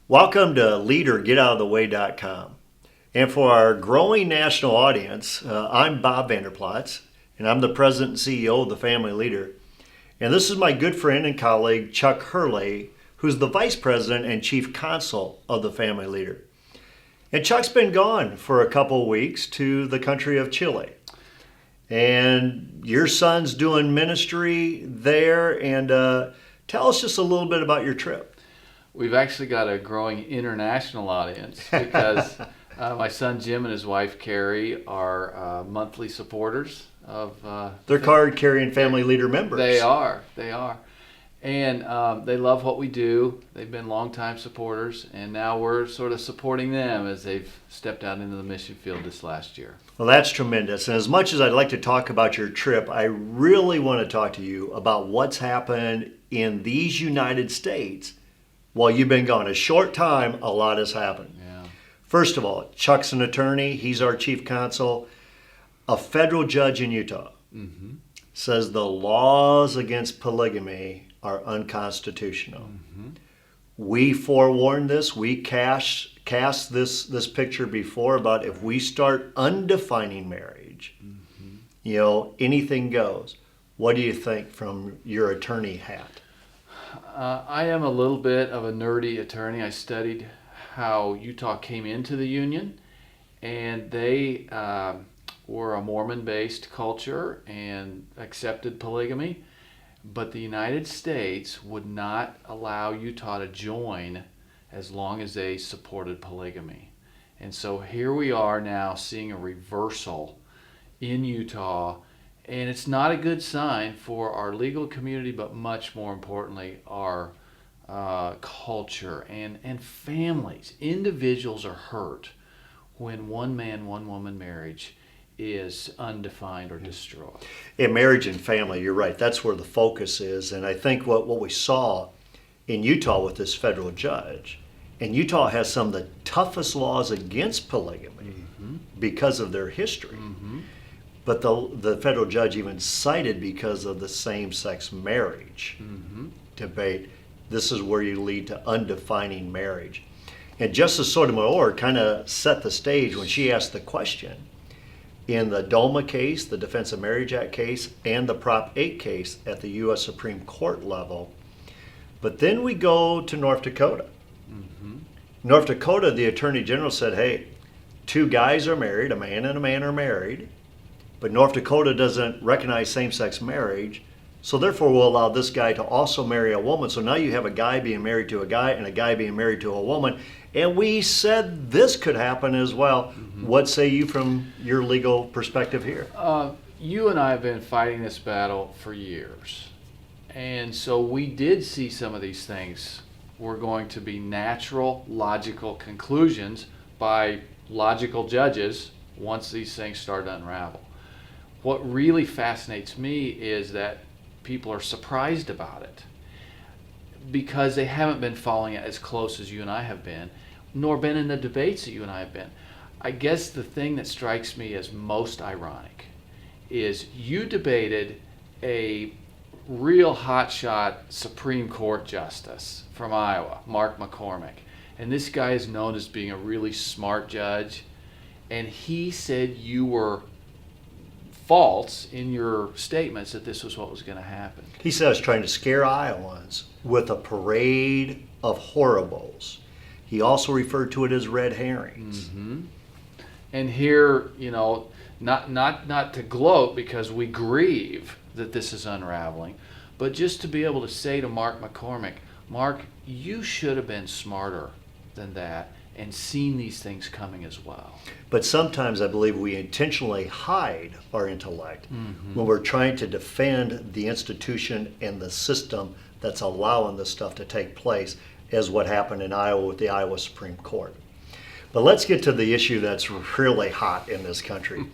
Welcome to LeaderGetOutOfTheWay.com. And for our growing national audience, I'm Bob Vanderplatz, and I'm the President and CEO of The Family Leader. And this is my good friend and colleague, Chuck Hurley, who's the Vice President and Chief Counsel of The Family Leader. And Chuck's been gone for a couple of weeks to the country of Chile. And your son's doing ministry there, and tell us just a little bit about your trip. We've actually got a growing international audience because my son Jim and his wife Carrie are monthly supporters of. They're card-carrying Family Leader members. They are. And they love what we do. They've been longtime supporters, and now we're sort of supporting them as they've stepped out into the mission field this last year. Well, that's tremendous. And as much as I'd like to talk about your trip, I really want to talk to you about what's happened in these United States while you've been gone. A short time, a lot has happened. Yeah. First of all, Chuck's an attorney. He's our chief counsel. A federal judge in Utah says the laws against polygamy are unconstitutional. We forewarned this. We cast this picture before about if we start undefining marriage, anything goes. What do you think from your attorney hat? I am a little bit of a nerdy attorney. I studied how Utah came into the Union, and they were a Mormon-based culture and accepted polygamy, but the United States would not allow Utah to join as long as they supported polygamy. And so here we are now seeing a reversal in Utah. And it's not a good sign for our legal community, but much more importantly, our culture and families. Individuals are hurt when one man, one woman marriage is undefined or destroyed. In marriage and family, you're right. That's where the focus is. And I think what we saw in Utah with this federal judge, and Utah has some of the toughest laws against polygamy because of their history. But the federal judge even cited because of the same-sex marriage debate. This is where you lead to undefining marriage. And Justice Sotomayor kind of set the stage when she asked the question in the DOMA case, the Defense of Marriage Act case, and the Prop 8 case at the U.S. Supreme Court level. But then we go to North Dakota. North Dakota, the Attorney General said, hey, two guys are married, a man and a man are married, but North Dakota doesn't recognize same-sex marriage, so therefore we'll allow this guy to also marry a woman. So now you have a guy being married to a guy and a guy being married to a woman. And we said this could happen as well. What say you from your legal perspective here? You and I have been fighting this battle for years. And so we did see some of these things were going to be natural, logical conclusions by logical judges once these things start to unravel. What really fascinates me is that people are surprised about it because they haven't been following it as close as you and I have been, nor been in the debates that you and I have been. I guess the thing that strikes me as most ironic is you debated a real hotshot Supreme Court justice from Iowa, Mark McCormick, and this guy is known as being a really smart judge, and he said you were false in your statements that this was what was going to happen. He says trying to scare Iowans with a parade of horribles. He also referred to it as red herrings. And here, not to gloat because we grieve that this is unraveling, but just to be able to say to Mark McCormick, Mark, you should have been smarter than that and seen these things coming as well. But sometimes I believe we intentionally hide our intellect when we're trying to defend the institution and the system that's allowing this stuff to take place, as what happened in Iowa with the Iowa Supreme Court. But let's get to the issue that's really hot in this country.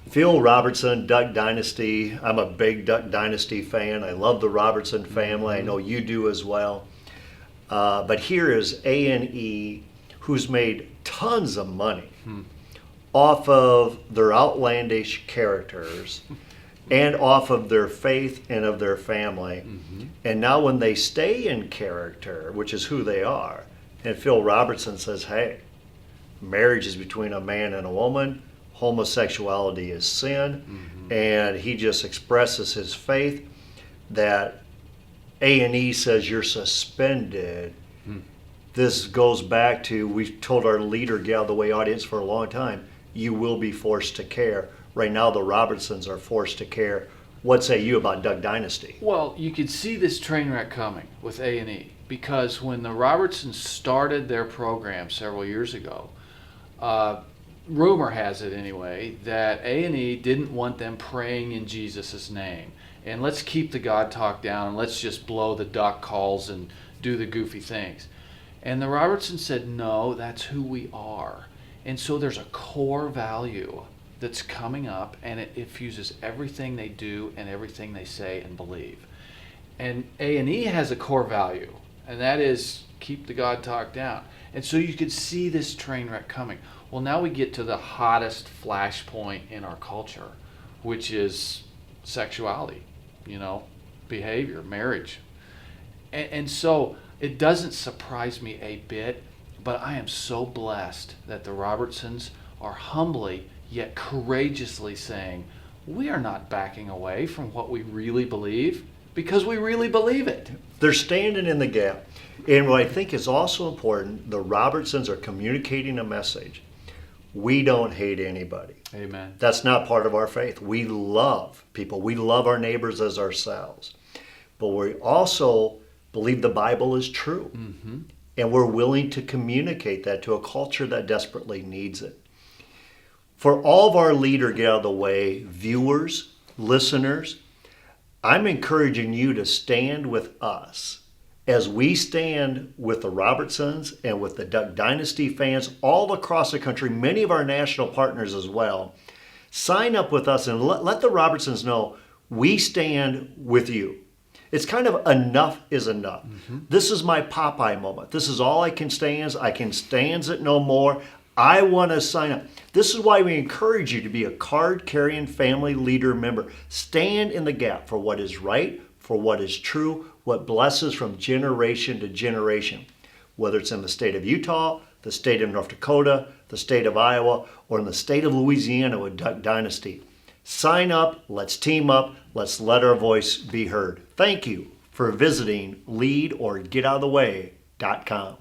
Phil Robertson, Duck Dynasty. I'm a big Duck Dynasty fan. I love the Robertson family. I know you do as well. But here is A&E, who's made tons of money off of their outlandish characters and off of their faith and of their family. And now when they stay in character, which is who they are, And Phil Robertson says, hey, marriage is between a man and a woman. Homosexuality is sin. And he just expresses his faith that A&E says you're suspended. This goes back to, we've told our leader, Get Out of the Way audience for a long time, you will be forced to care. Right now, the Robertsons are forced to care. What say you about Duck Dynasty? Well, you could see this train wreck coming with A&E, because when the Robertsons started their program several years ago, rumor has it anyway, that A&E didn't want them praying in Jesus' name. And let's keep the God talk down, and let's just blow the duck calls and do the goofy things. And the Robertsons said, no, that's who we are. And so there's a core value that's coming up, and it infuses everything they do and everything they say and believe. And A&E has a core value, and that is keep the God talk down. And so you could see this train wreck coming. Well, now we get to the hottest flashpoint in our culture, which is sexuality, behavior, marriage. And so it doesn't surprise me a bit, but I am so blessed that the Robertsons are humbly yet courageously saying, we are not backing away from what we really believe, because we really believe it. They're standing in the gap. And what I think is also important, the Robertsons are communicating a message. We don't hate anybody. Amen. That's not part of our faith. We love people. We love our neighbors as ourselves. But we also believe the Bible is true. And we're willing to communicate that to a culture that desperately needs it. For all of our leader Get Out of the Way viewers, listeners, I'm encouraging you to stand with us as we stand with the Robertsons and with the Duck Dynasty fans all across the country, many of our national partners as well. Sign up with us and let the Robertsons know we stand with you. It's kind of enough is enough. This is my Popeye moment. This is all I can stand. I can stand it no more. I want to sign up. This is why we encourage you to be a card-carrying family leader member. Stand in the gap for what is right, for what is true, what blesses from generation to generation. Whether it's in the state of Utah, the state of North Dakota, the state of Iowa, or in the state of Louisiana with Duck Dynasty. Sign up, let's team up, let's let our voice be heard. Thank you for visiting leadorgetoutoftheway.com.